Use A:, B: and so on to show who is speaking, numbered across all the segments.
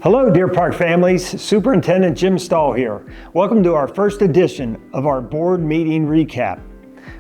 A: Hello, Deer Park families. Superintendent Jim Stoll here. Welcome to our first edition of our board meeting recap.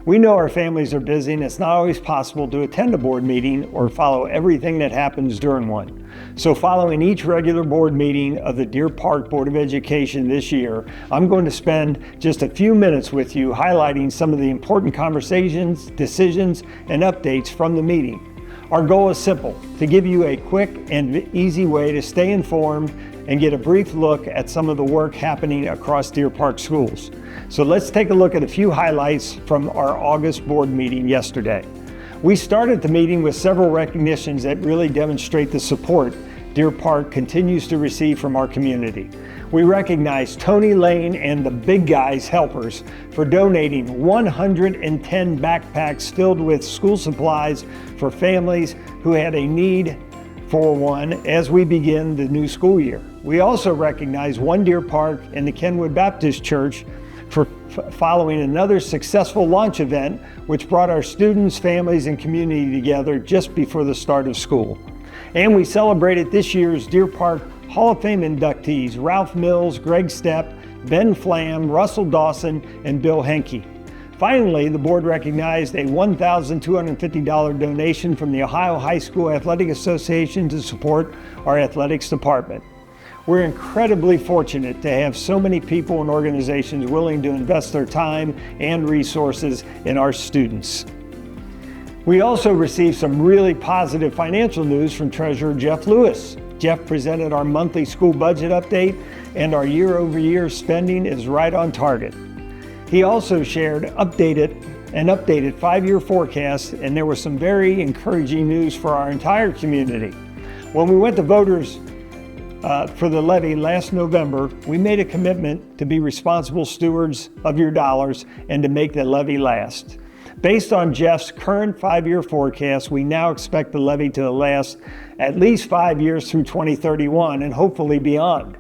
A: We know our families are busy and it's not always possible to attend a board meeting or follow everything that happens during one. So following each regular board meeting of the Deer Park Board of Education this year, I'm going to spend just a few minutes with you highlighting some of the important conversations, decisions, and updates from the meeting. Our goal is simple, to give you a quick and easy way to stay informed and get a brief look at some of the work happening across Deer Park schools. So let's take a look at a few highlights from our August board meeting yesterday. We started the meeting with several recognitions that really demonstrate the support Deer Park continues to receive from our community. We recognize Tony Lane and the Big Guys Helpers for donating 110 backpacks filled with school supplies for families who had a need for one as we begin the new school year. We also recognize One Deer Park and the Kenwood Baptist Church for following another successful launch event which brought our students, families, and community together just before the start of school. And we celebrated this year's Deer Park Hall of Fame inductees, Ralph Mills, Greg Stepp, Ben Flam, Russell Dawson, and Bill Henke. Finally, the board recognized a $1,250 donation from the Ohio High School Athletic Association to support our athletics department. We're incredibly fortunate to have so many people and organizations willing to invest their time and resources in our students. We also received some really positive financial news from Treasurer Jeff Lewis. Jeff presented our monthly school budget update, and our year-over-year spending is right on target. He also shared an updated five-year forecast, and there was some very encouraging news for our entire community. When we went to voters for the levy last November, we made a commitment to be responsible stewards of your dollars and to make the levy last. Based on Jeff's current five-year forecast, we now expect the levy to last at least 5 years through 2031 and hopefully beyond.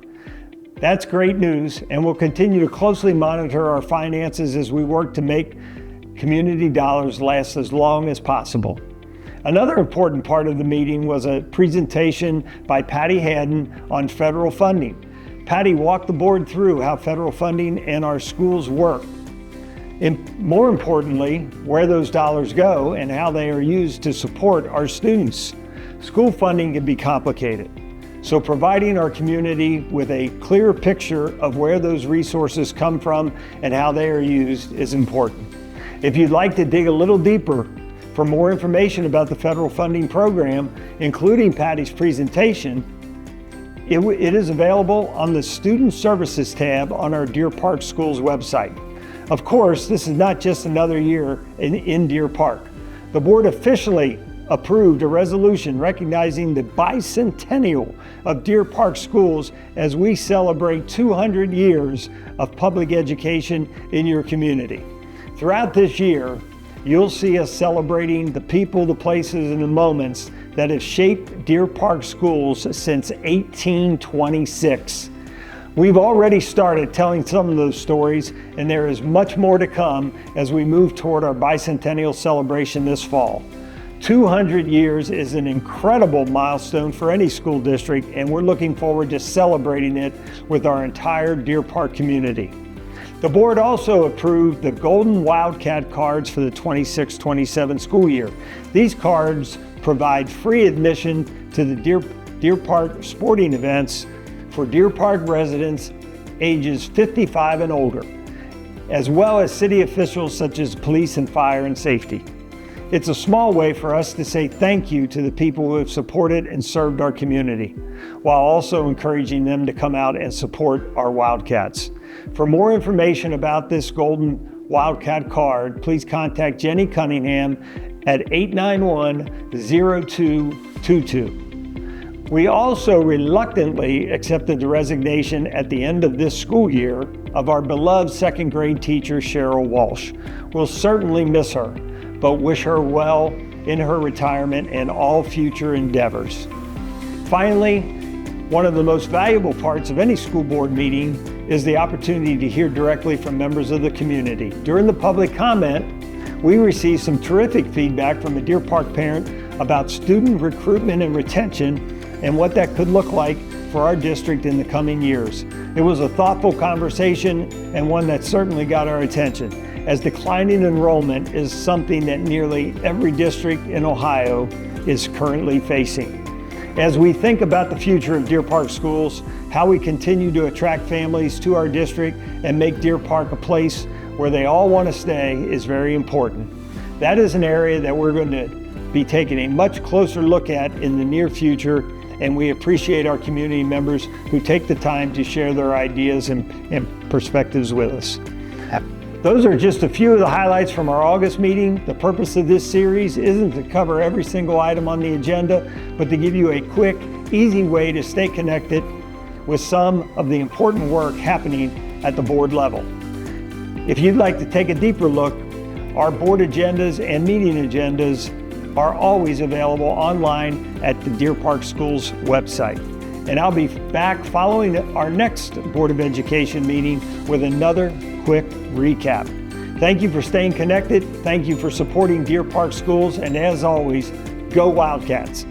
A: That's great news, and we'll continue to closely monitor our finances as we work to make community dollars last as long as possible. Another important part of the meeting was a presentation by Patty Haddon on federal funding. Patty walked the board through how federal funding and our schools work. And more importantly, where those dollars go and how they are used to support our students. School funding can be complicated, so providing our community with a clear picture of where those resources come from and how they are used is important. If you'd like to dig a little deeper for more information about the federal funding program, including Patty's presentation, it is available on the Student Services tab on our Deer Park Schools website. Of course, this is not just another year in Deer Park. The board officially approved a resolution recognizing the Bicentennial of Deer Park Schools as we celebrate 200 years of public education in your community. Throughout this year, you'll see us celebrating the people, the places, and the moments that have shaped Deer Park Schools since 1826. We've already started telling some of those stories, and there is much more to come as we move toward our bicentennial celebration this fall. 200 years is an incredible milestone for any school district, and we're looking forward to celebrating it with our entire Deer Park community. The board also approved the Golden Wildcat Cards for the 26-27 school year. These cards provide free admission to the Deer Park sporting events for Deer Park residents ages 55 and older, as well as city officials such as police and fire and safety. It's a small way for us to say thank you to the people who have supported and served our community, while also encouraging them to come out and support our Wildcats. For more information about this Golden Wildcat card, please contact Jenny Cunningham at 891-0222. We also reluctantly accepted the resignation at the end of this school year of our beloved second grade teacher, Cheryl Walsh. We'll certainly miss her, but wish her well in her retirement and all future endeavors. Finally, one of the most valuable parts of any school board meeting is the opportunity to hear directly from members of the community. During the public comment, we received some terrific feedback from a Deer Park parent about student recruitment and retention and what that could look like for our district in the coming years. It was a thoughtful conversation and one that certainly got our attention, as declining enrollment is something that nearly every district in Ohio is currently facing. As we think about the future of Deer Park schools, how we continue to attract families to our district and make Deer Park a place where they all want to stay is very important. That is an area that we're going to be taking a much closer look at in the near future, and we appreciate our community members who take the time to share their ideas and perspectives with us. Those are just a few of the highlights from our August meeting. The purpose of this series isn't to cover every single item on the agenda, but to give you a quick, easy way to stay connected with some of the important work happening at the board level. If you'd like to take a deeper look, our board agendas and meeting agendas are always available online at the Deer Park Schools website. And I'll be back following our next Board of Education meeting with another quick recap. Thank you for staying connected. Thank you for supporting Deer Park Schools. And as always, go Wildcats.